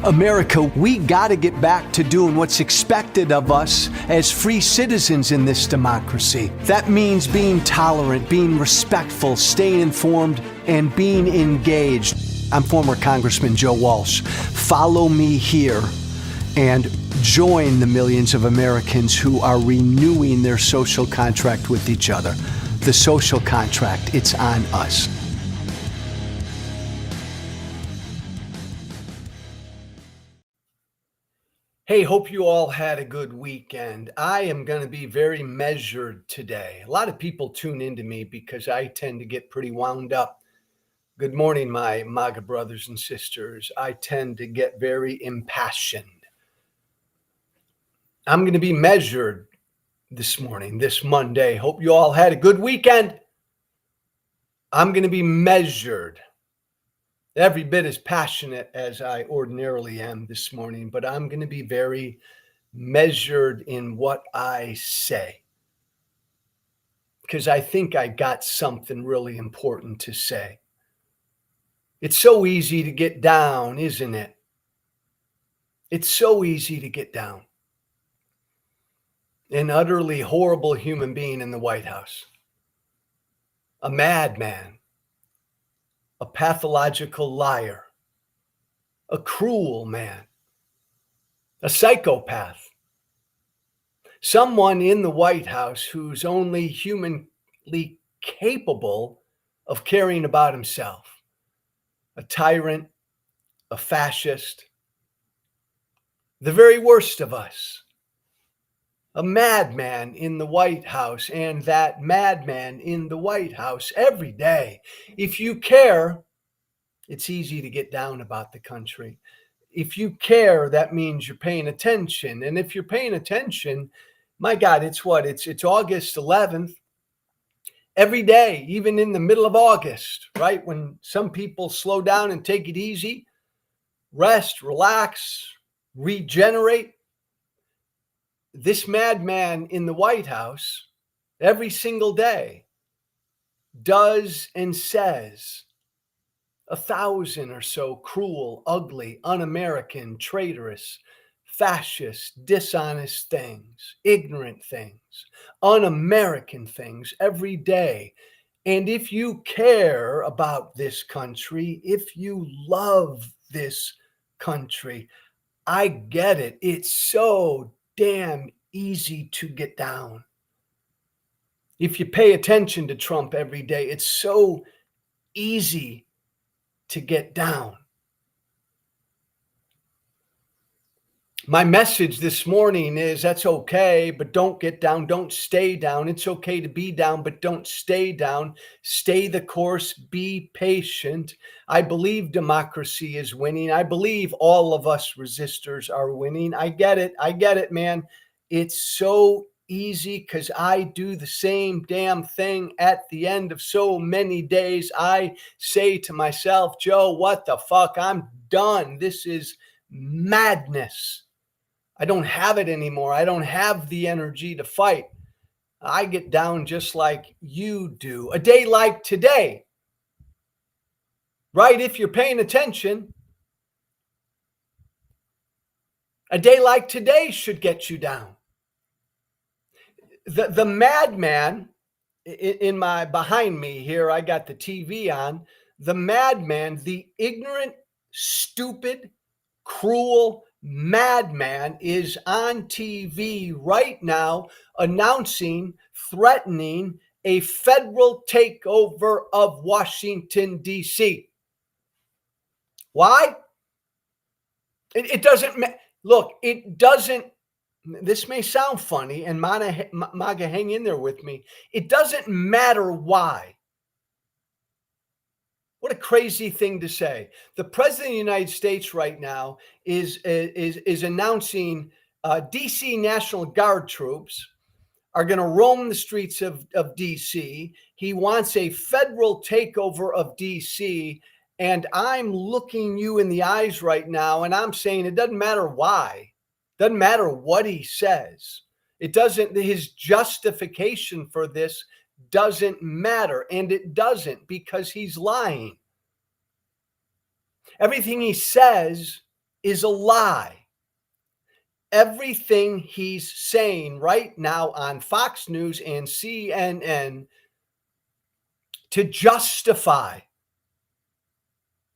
America, we gotta get back to doing what's expected of us as free citizens in this democracy. That means being tolerant, being respectful, staying informed, and being engaged. I'm former Congressman Joe Walsh. Follow me here and join the millions of Americans who are renewing their social contract with each other. The social contract, it's on us. Hey, hope you all had a good weekend. I am going to be very measured today. A lot of people tune into me because I tend to get pretty wound up. Good morning, my MAGA brothers and sisters. I tend to get very impassioned. I'm going to be measured this morning, this Monday. Hope you all had a good weekend. I'm going to be measured. Every bit as passionate as I ordinarily am this morning, but I'm going to be very measured in what I say, because I think I got something really important to say. It's so easy to get down, isn't it? It's so easy to get down. An utterly horrible human being in the White House, a madman, a pathological liar, a cruel man, a psychopath, someone in the White House who's only humanly capable of caring about himself, a tyrant, a fascist, the very worst of us, a madman in the White House, and that madman in the White House every day. If you care, it's easy to get down about the country. If you care, that means you're paying attention. And if you're paying attention, my God, it's August 11th. Every day, even in the middle of August, right? When some people slow down and take it easy, rest, relax, regenerate. This madman in the White House, every single day, does and says 1,000 or so cruel, ugly, un-American, traitorous, fascist, dishonest things, ignorant things, un-American things every day. And if you care about this country, if you love this country, I get it. It's so damn easy to get down. If you pay attention to Trump every day, it's so easy to get down. My message this morning is that's okay, but don't get down. Don't stay down. It's okay to be down, but don't stay down. Stay the course. Be patient. I believe democracy is winning. I believe all of us resistors are winning. I get it. I get it, man. It's so easy because I do the same damn thing at the end of so many days. I say to myself, Joe, what the fuck? I'm done. This is madness. I don't have it anymore. I don't have the energy to fight. I get down just like you do. A day like today, right? If you're paying attention, a day like today should get you down. The madman in my behind me here, I got the TV on. The madman, the ignorant, stupid, cruel madman is on TV right now announcing, threatening a federal takeover of Washington, D.C. Why? It doesn't, look, it doesn't, this may sound funny, and MAGA, hang in there with me. It doesn't matter why. What a crazy thing to say. The president of the United States right now is announcing DC National Guard troops are going to roam the streets of DC. He wants a federal takeover of DC. And I'm looking you in the eyes right now, and I'm saying it doesn't matter why. Doesn't matter what he says. It doesn't, his justification for this doesn't matter. And it doesn't, because he's lying. Everything he says is a lie. Everything he's saying right now on Fox News and CNN to justify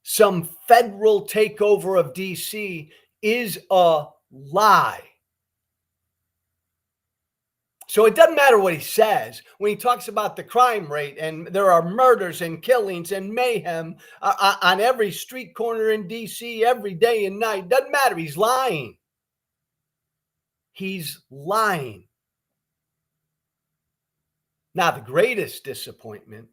some federal takeover of DC is a lie. So it doesn't matter what he says when he talks about the crime rate and there are murders and killings and mayhem on every street corner in DC every day and night. Doesn't matter. He's lying. He's lying. Now, the greatest disappointment,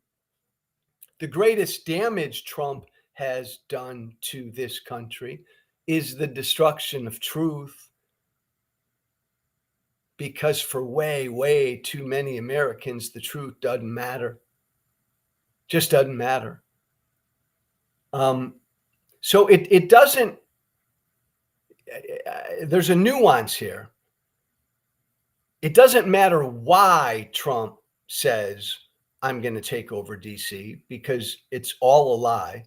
the greatest damage Trump has done to this country is the destruction of truth. Because for way, way too many Americans, the truth doesn't matter. Just doesn't matter. So it doesn't, there's a nuance here. It doesn't matter why Trump says, I'm going to take over DC, because it's all a lie.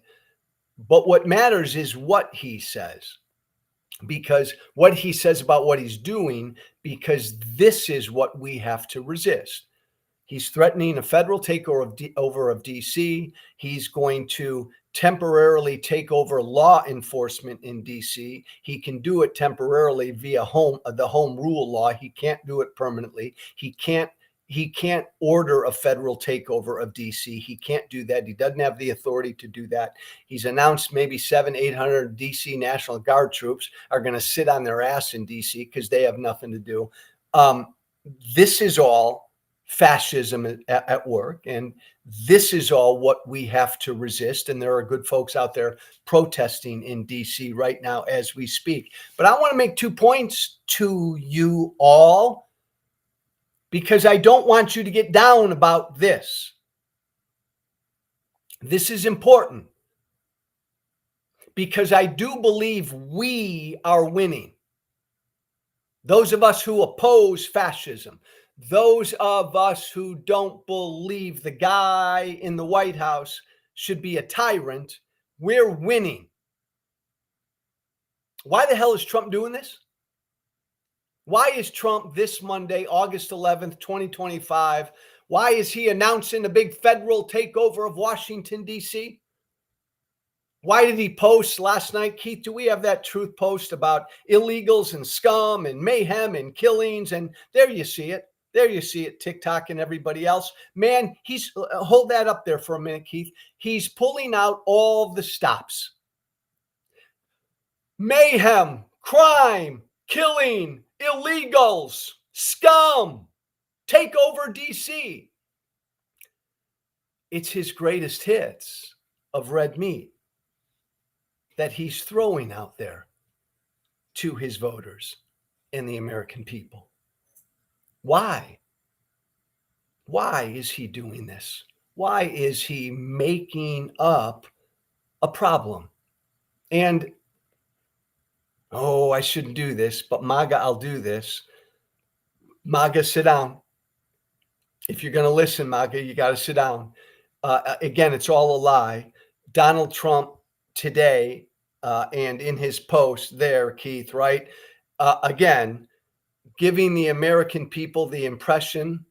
But what matters is what he says. Because what he says about what he's doing, because this is what we have to resist. He's threatening a federal takeover of DC. He's going to temporarily take over law enforcement in DC. He can do it temporarily via the home rule law. He can't do it permanently. He can't order a federal takeover of DC. He can't do that. He doesn't have the authority to do that. He's announced maybe 700-800 DC National Guard troops are going to sit on their ass in DC because they have nothing to do. This is all fascism at work, and this is all what we have to resist. And there are good folks out there protesting in DC right now as we speak. But I want to make 2 points to you all, because I don't want you to get down about this. This is important because I do believe we are winning. Those of us who oppose fascism, those of us who don't believe the guy in the White House should be a tyrant, we're winning. Why the hell is Trump doing this? Why is Trump this Monday, August 11th, 2025, why is he announcing a big federal takeover of Washington, D.C.? Why did he post last night? Keith, do we have that truth post about illegals and scum and mayhem and killings? And there you see it. There you see it, TikTok and everybody else. Man, he's, hold that up there for a minute, Keith. He's pulling out all the stops. Mayhem, crime, killing, illegals, scum, take over DC. It's his greatest hits of red meat that he's throwing out there to his voters and the American people. Why? Why is he doing this? Why is he making up a problem? And, oh, I shouldn't do this, but MAGA, I'll do this. MAGA, sit down. If you're going to listen, MAGA, you got to sit down. Again, it's all a lie. Donald Trump today, and in his post there, Keith, right? Again, giving the American people the impression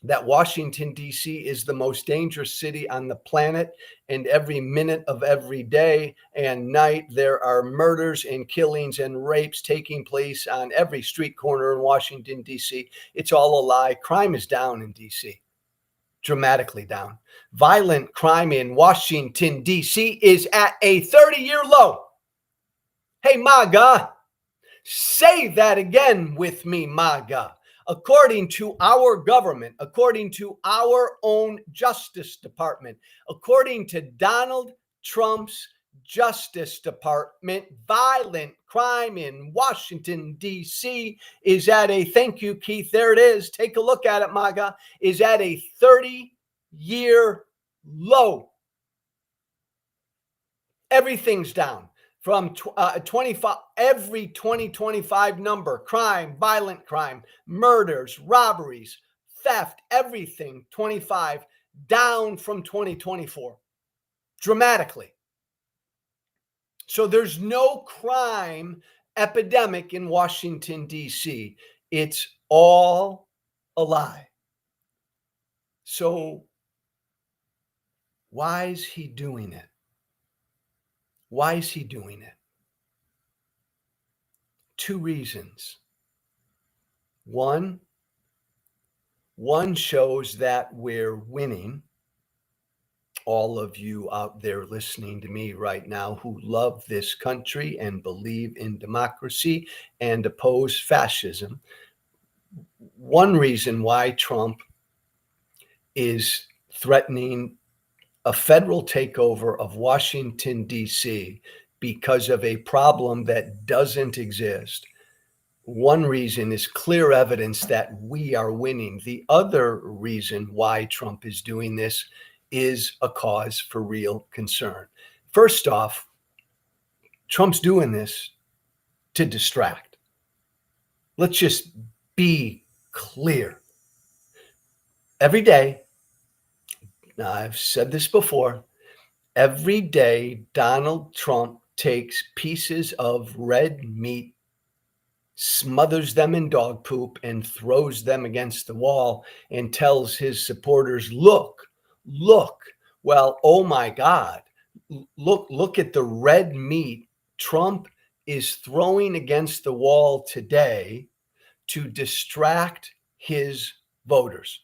that Washington, D.C. is the most dangerous city on the planet, and every minute of every day and night there are murders and killings and rapes taking place on every street corner in Washington, D.C. It's all a lie. Crime is down in D.C., dramatically down. Violent crime in Washington, D.C. is at a 30-year low. Hey, MAGA, say that again with me, MAGA. According to our government, according to our own Justice Department, according to Donald Trump's Justice Department, violent crime in Washington, D.C. is at a, thank you, Keith, there it is. Take a look at it, MAGA, is at a 30-year low. Everything's down. From 25, every 2025 number, crime, violent crime, murders, robberies, theft, everything, 25, down from 2024, dramatically. So there's no crime epidemic in Washington, D.C. It's all a lie. So why is he doing it? Why is he doing it? Two reasons. One shows that we're winning. All of you out there listening to me right now who love this country and believe in democracy and oppose fascism. One reason why Trump is threatening a federal takeover of Washington, D.C., because of a problem that doesn't exist. One reason is clear evidence that we are winning. The other reason why Trump is doing this is a cause for real concern. First off, Trump's doing this to distract. Let's just be clear. Every day, now I've said this before, every day Donald Trump takes pieces of red meat, smothers them in dog poop, and throws them against the wall and tells his supporters, look, well, oh my God, look at the red meat Trump is throwing against the wall today to distract his voters.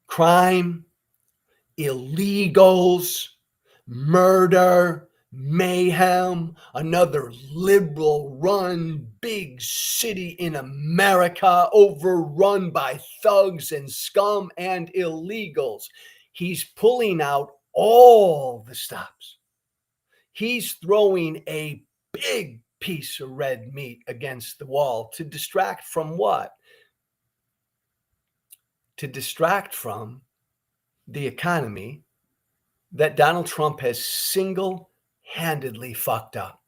Crime, illegals, murder, mayhem, another liberal run big city in America overrun by thugs and scum and illegals. He's pulling out all the stops. He's throwing a big piece of red meat against the wall to distract from what? To distract from the economy that Donald Trump has single-handedly fucked up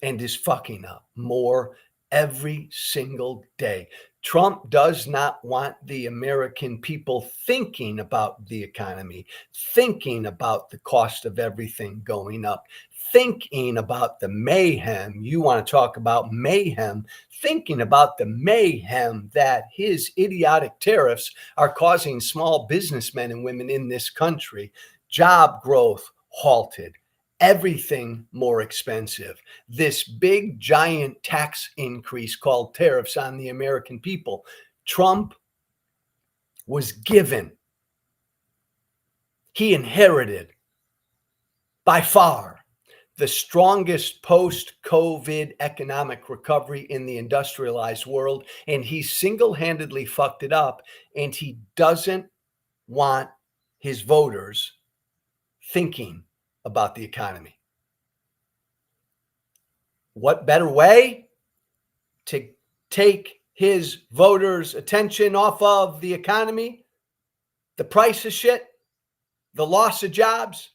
and is fucking up more every single day. Trump does not want the American people thinking about the economy, thinking about the cost of everything going up, thinking about the mayhem. You want to talk about mayhem, thinking about the mayhem that his idiotic tariffs are causing small businessmen and women in this country. Job growth halted, everything more expensive. This big giant tax increase called tariffs on the American people. Trump was given, he inherited by far the strongest post-COVID economic recovery in the industrialized world, and he single-handedly fucked it up, and he doesn't want his voters thinking about the economy. What better way to take his voters' attention off of the economy, the price of shit, the loss of jobs?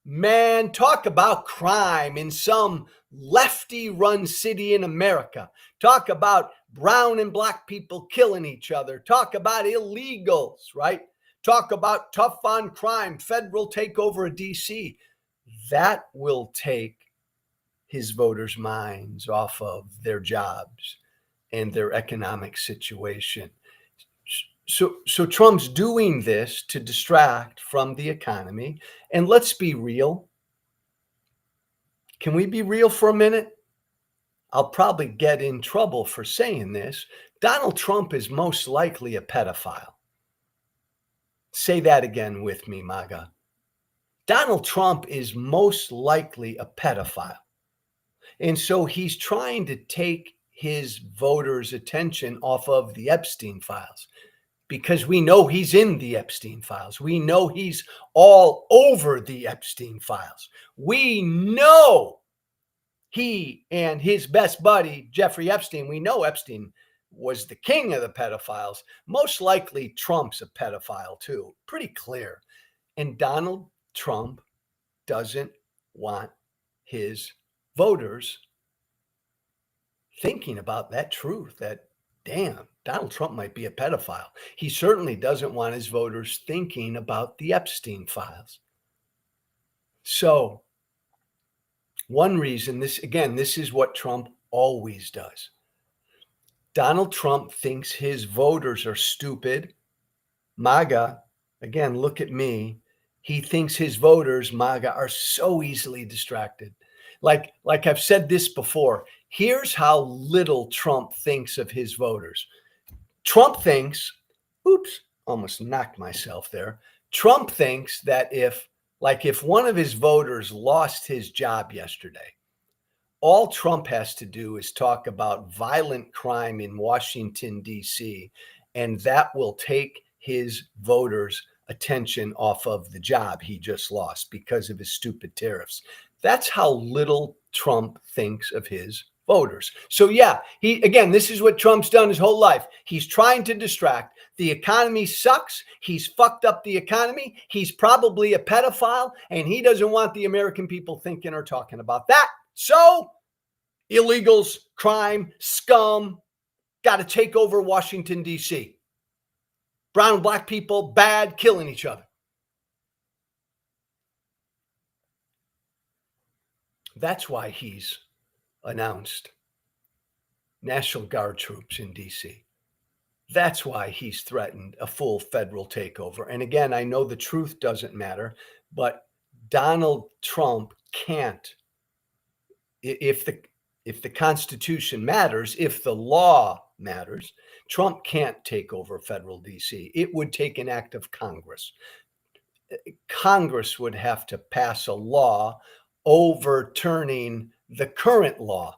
Man, talk about crime in some lefty-run city in America. Talk about brown and black people killing each other. Talk about illegals, right? Talk about tough on crime, federal takeover of DC. That will take his voters' minds off of their jobs and their economic situation. So Trump's doing this to distract from the economy. And let's be real. Can we be real for a minute? I'll probably get in trouble for saying this. Donald Trump is most likely a pedophile. Say that again with me, MAGA. Donald Trump is most likely a pedophile. And so he's trying to take his voters' attention off of the Epstein files, because we know he's in the Epstein files. We know he's all over the Epstein files. We know he and his best buddy, Jeffrey Epstein, we know Epstein was the king of the pedophiles. Most likely Trump's a pedophile too. Pretty clear. And Donald Trump doesn't want his voters thinking about that truth, that, damn, Donald Trump might be a pedophile. He certainly doesn't want his voters thinking about the Epstein files. So One reason, this is what Trump always does. Donald Trump thinks his voters are stupid. MAGA, again, look at me. He thinks his voters, MAGA, are so easily distracted. Like I've said this before, here's how little Trump thinks of his voters. Trump thinks, oops, almost knocked myself there. Trump thinks that if one of his voters lost his job yesterday, all Trump has to do is talk about violent crime in Washington, D.C., and that will take his voters' attention off of the job he just lost because of his stupid tariffs. That's how little Trump thinks of his voters. So yeah, this is what Trump's done his whole life. He's trying to distract. The economy sucks. He's fucked up the economy. He's probably a pedophile, and he doesn't want the American people thinking or talking about that. So illegals, crime, scum, got to take over Washington, D.C. Brown and black people, bad, killing each other. That's why he's announced National Guard troops in D.C. That's why he's threatened a full federal takeover. And again, I know the truth doesn't matter, but Donald Trump can't, if the Constitution matters, if the law matters, Trump can't take over federal DC. It would take an act of Congress. Congress would have to pass a law overturning the current law.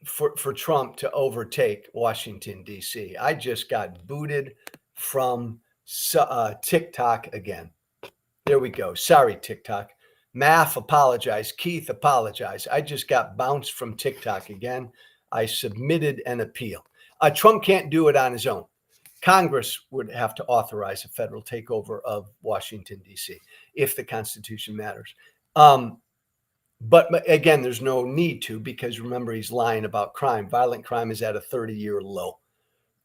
For Trump to overtake Washington, D.C. I just got booted from TikTok again. There we go. Sorry, TikTok. Math, apologize. Keith, apologize. I just got bounced from TikTok again. I submitted an appeal. Trump can't do it on his own. Congress would have to authorize a federal takeover of Washington, D.C. if the Constitution matters. But again, there's no need to, because remember, he's lying about crime. Violent crime is at a 30-year low.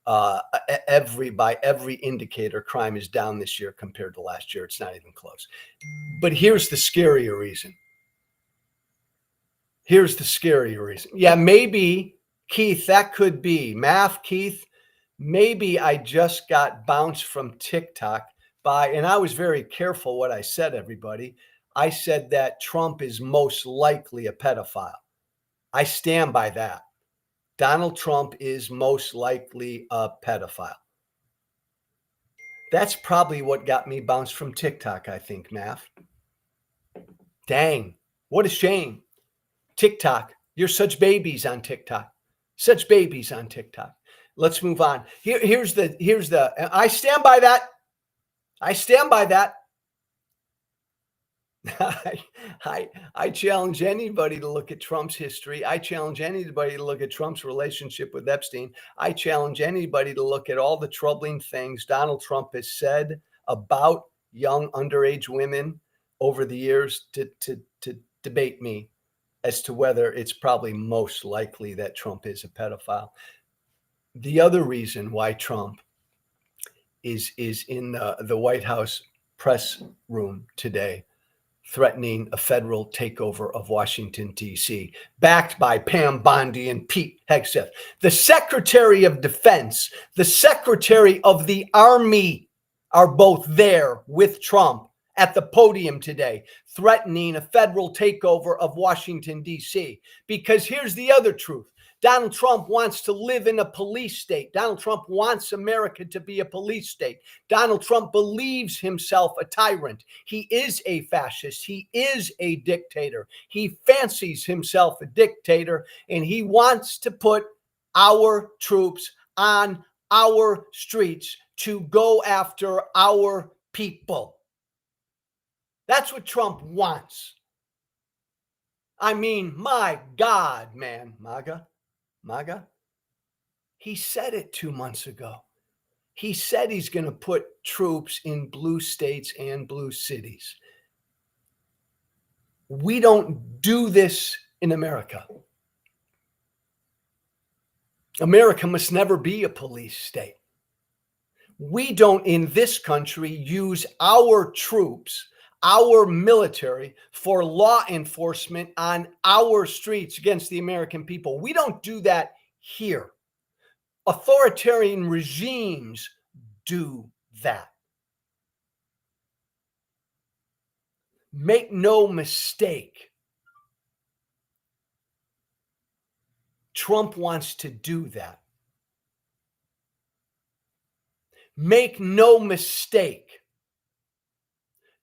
By every indicator, crime is down this year compared to last year. It's not even close. But here's the scarier reason. Yeah, maybe, Keith, that could be. Math, Keith, maybe I just got bounced from TikTok and I was very careful what I said, everybody. I said that Trump is most likely a pedophile. I stand by that. Donald Trump is most likely a pedophile. That's probably what got me bounced from TikTok, I think, Math. Dang, what a shame. TikTok, you're such babies on TikTok. Let's move on. Here's the, I stand by that. I challenge anybody to look at Trump's history. I challenge anybody to look at Trump's relationship with Epstein. I challenge anybody to look at all the troubling things Donald Trump has said about young underage women over the years to debate me as to whether it's probably most likely that Trump is a pedophile. The other reason why Trump is in the White House press room today, threatening a federal takeover of Washington, D.C., backed by Pam Bondi and Pete Hegseth. The Secretary of Defense, the Secretary of the Army are both there with Trump at the podium today, threatening a federal takeover of Washington, D.C. Because here's the other truth. Donald Trump wants to live in a police state. Donald Trump wants America to be a police state. Donald Trump believes himself a tyrant. He is a fascist. He is a dictator. He fancies himself a dictator, and he wants to put our troops on our streets to go after our people. That's what Trump wants. I mean, my God, man, MAGA. He said it 2 months ago. He said he's going to put troops in blue states and blue cities. We don't do this in America. America must never be a police state. We don't in this country use our troops, our military for law enforcement on our streets against the American people. We don't do that here. Authoritarian regimes do that. Make no mistake, Trump wants to do that. Make no mistake,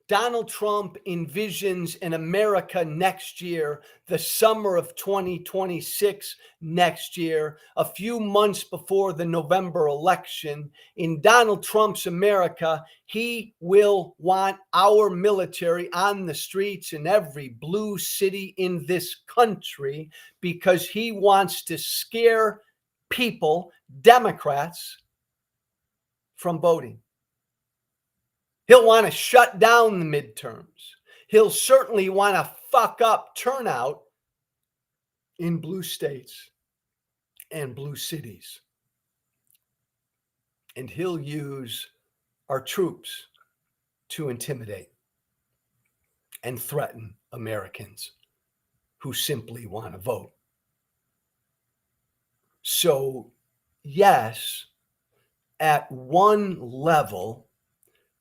Donald Trump envisions an America next year, the summer of 2026 next year, a few months before the November election. In Donald Trump's America, he will want our military on the streets in every blue city in this country because he wants to scare people, Democrats, from voting. He'll want to shut down the midterms. He'll certainly want to fuck up turnout in blue states and blue cities. And he'll use our troops to intimidate and threaten Americans who simply want to vote. So, yes, at one level,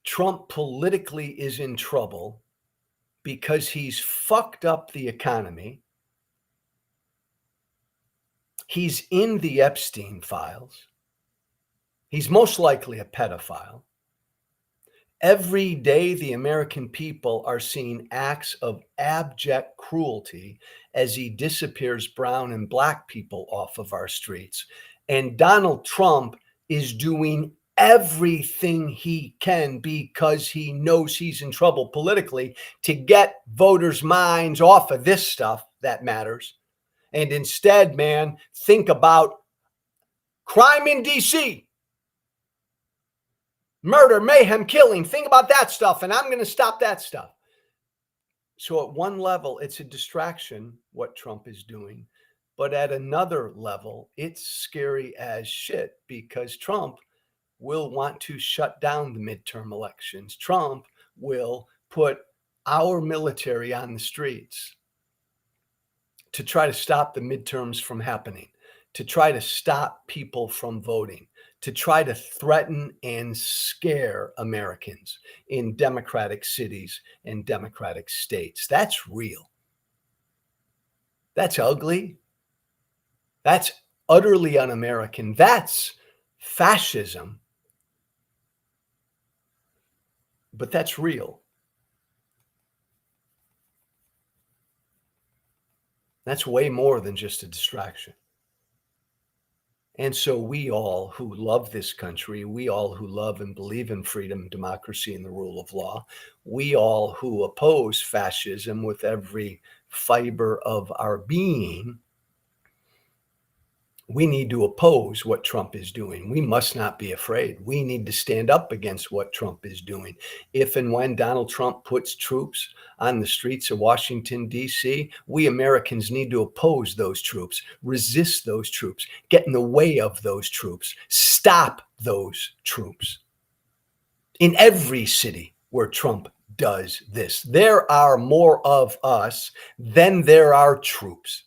Trump politically is in trouble because he's fucked up the economy. He's in the Epstein files. He's most likely a pedophile. Every day, the American people are seeing acts of abject cruelty as he disappears brown and black people off of our streets. And Donald Trump is doing everything he can because he knows he's in trouble politically to get voters' minds off of this stuff that matters. And instead, man, think about crime in DC. Murder, mayhem, killing. Think about that stuff, and I'm going to stop that stuff. So at one level, it's a distraction, what Trump is doing. But at another level, it's scary as shit because Trump will want to shut down the midterm elections. Trump will put our military on the streets to try to stop the midterms from happening, to try to stop people from voting, to try to threaten and scare Americans in democratic cities and democratic states. That's real. That's ugly. That's utterly un-American. That's fascism. But that's real. That's way more than just a distraction. And so we all who love this country, we all who love and believe in freedom, democracy, and the rule of law, we all who oppose fascism with every fiber of our being, we need to oppose what Trump is doing. We must not be afraid. We need to stand up against what Trump is doing. If and when Donald Trump puts troops on the streets of Washington, D.C., we Americans need to oppose those troops, resist those troops, get in the way of those troops, stop those troops. In every city where Trump does this, there are more of us than there are troops.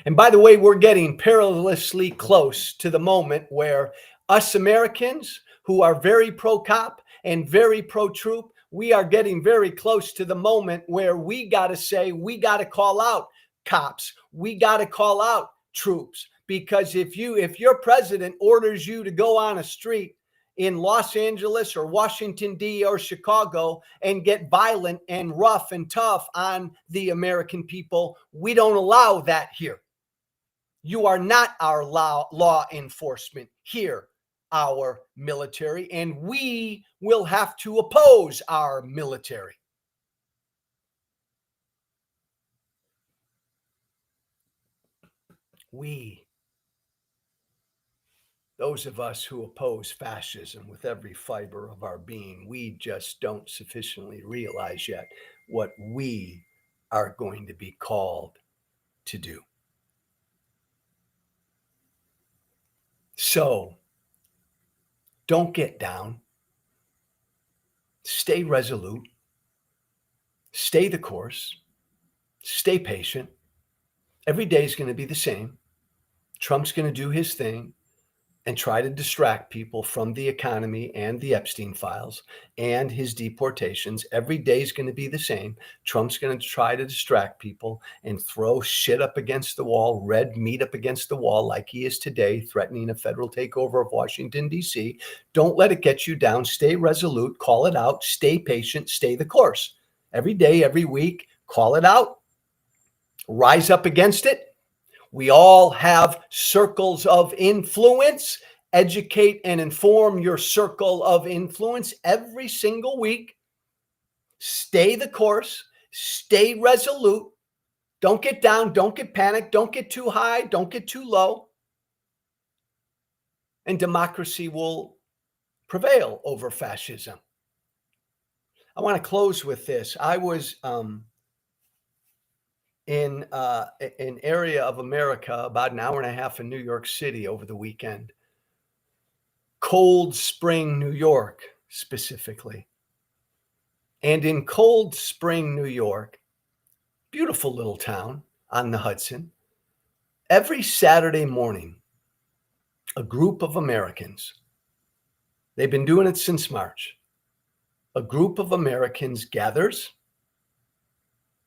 And by the way, we're getting perilously close to the moment where us Americans who are very pro-cop and very pro-troop, we are getting very close to the moment where we got to say, we got to call out cops. We got to call out troops. Because if your president orders you to go on a street in Los Angeles or Washington, D.C. or Chicago and get violent and rough and tough on the American people, we don't allow that here. You are not our law enforcement here, our military, and we will have to oppose our military. We, those of us who oppose fascism with every fiber of our being, we just don't sufficiently realize yet what we are going to be called to do. So, Don't get down. Stay resolute. Stay the course. Stay patient. Every day is going to be the same. Trump's going to do his thing and try to distract people from the economy and the Epstein files and his deportations. Every day is going to be the same. Trump's going to try to distract people and throw shit up against the wall, red meat up against the wall like he is today, threatening a federal takeover of Washington, D.C. Don't let it get you down. Stay resolute. Call it out. Stay patient. Stay the course. Every day, every week, call it out. Rise up against it. We all have circles of influence. Educate and inform your circle of influence every single week. Stay the course. Stay resolute. Don't get down. Don't get panicked. Don't get too high. Don't get too low. And democracy will prevail over fascism. I want to close with this. I was in an area of America, about an hour and a half in New York City over the weekend. Cold Spring, New York, specifically. And in Cold Spring, New York, beautiful little town on the Hudson, every Saturday morning, a group of Americans, they've been doing it since March, a group of Americans gathers,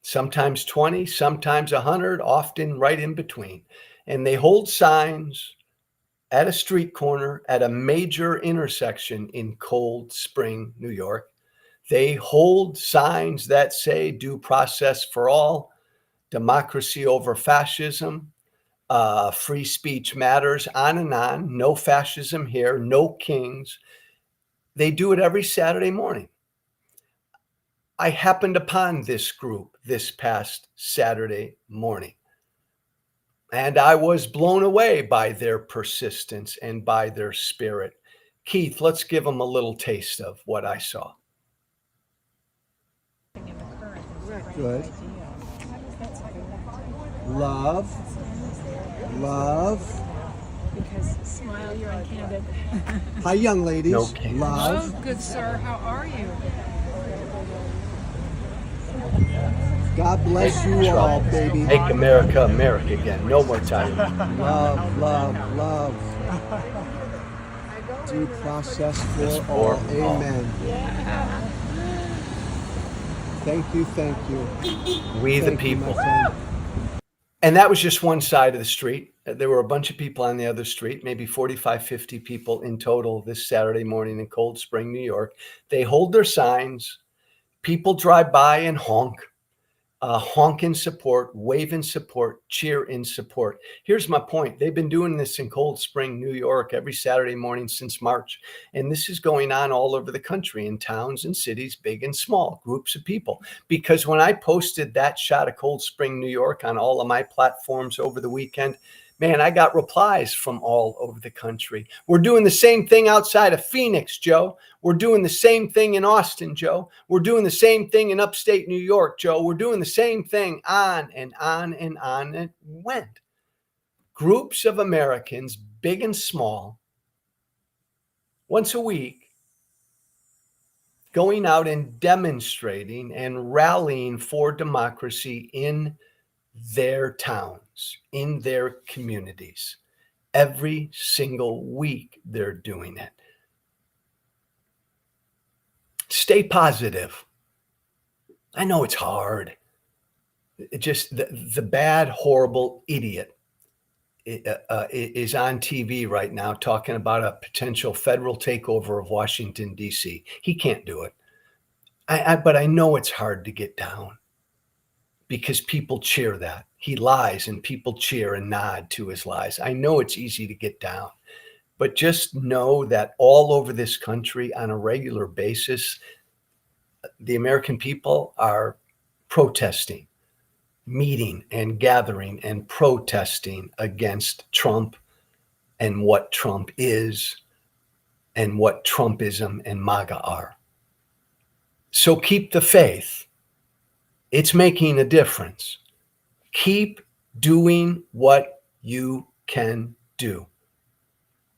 sometimes 20, sometimes 100, often right in between. And they hold signs at a street corner at a major intersection in Cold Spring, New York. They hold signs that say due process for all, democracy over fascism, free speech matters, on and on. No fascism here, no kings. They do it every Saturday morning. I happened upon this group this past Saturday morning, and I was blown away by their persistence and by their spirit. Keith, let's give them a little taste of what I saw. Good. Love. Love. Because smile, you're uncandid. Hi, young ladies. No kidding. Love. Hello, good sir. How are you? God bless you all, baby. Make America America again. No more time. Love, love, love. Due process for all. Amen. Thank you, thank you. We the Thank you, people. my friend. And that was just one side of the street. There were a bunch of people on the other street, maybe 45, 50 people in total this Saturday morning in Cold Spring, New York. They hold their signs. People drive by and honk in support, wave in support, cheer in support. Here's my point. They've been doing this in Cold Spring, New York, every Saturday morning since March. And this is going on all over the country, in towns and cities, big and small, groups of people. Because when I posted that shot of Cold Spring, New York on all of my platforms over the weekend, man, I got replies from all over the country. We're doing the same thing outside of Phoenix, Joe. We're doing the same thing in Austin, Joe. We're doing the same thing in upstate New York, Joe. We're doing the same thing on and on and on it went. Groups of Americans, big and small, once a week, going out and demonstrating and rallying for democracy in their towns, in their communities. Every single week they're doing it. Stay positive. I know it's hard. It just the bad, horrible idiot is on TV right now talking about a potential federal takeover of Washington, D.C. He can't do it. But I know it's hard to get down because people cheer that. He lies and people cheer and nod to his lies. I know it's easy to get down. But just know that all over this country on a regular basis, the American people are protesting, meeting and gathering and protesting against Trump and what Trump is and what Trumpism and MAGA are. So keep the faith. It's making a difference. Keep doing what you can do.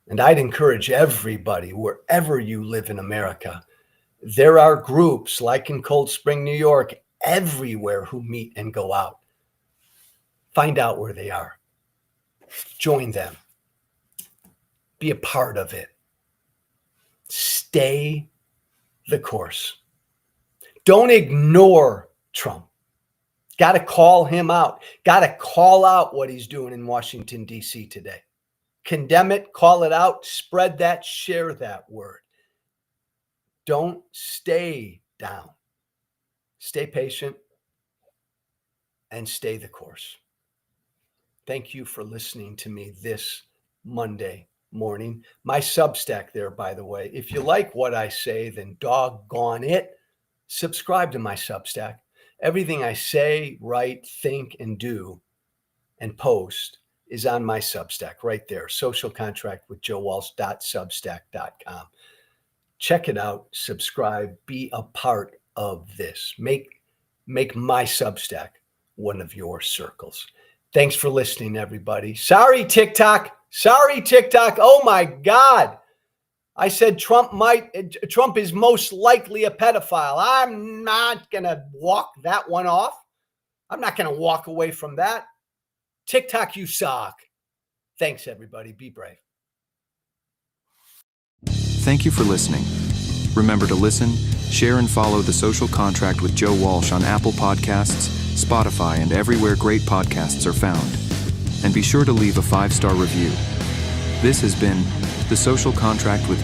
And I'd encourage everybody, wherever you live in America, there are groups like in Cold Spring, New York, everywhere who meet and go out. Find out where they are. Join them. Be a part of it. Stay the course. Don't ignore Trump. Got to call him out. Got to call out what he's doing in Washington, D.C. today. Condemn it, call it out, spread that, share that word. Don't stay down. Stay patient and stay the course. Thank you for listening to me this Monday morning. My Substack there, by the way. If you like what I say, then doggone it, subscribe to my Substack. Everything I say, write, think, and do and post is on my Substack right there, socialcontractwithjoewalsh.substack.com. Check it out, subscribe, be a part of this. Make my Substack one of your circles. Thanks for listening, everybody. Sorry, TikTok. Oh my God. I said Trump is most likely a pedophile. I'm not going to walk that one off. I'm not going to walk away from that. TikTok, you suck. Thanks, everybody. Be brave. Thank you for listening. Remember to listen, share, and follow The Social Contract with Joe Walsh on Apple Podcasts, Spotify, and everywhere great podcasts are found. And be sure to leave a 5-star review. This has been The Social Contract with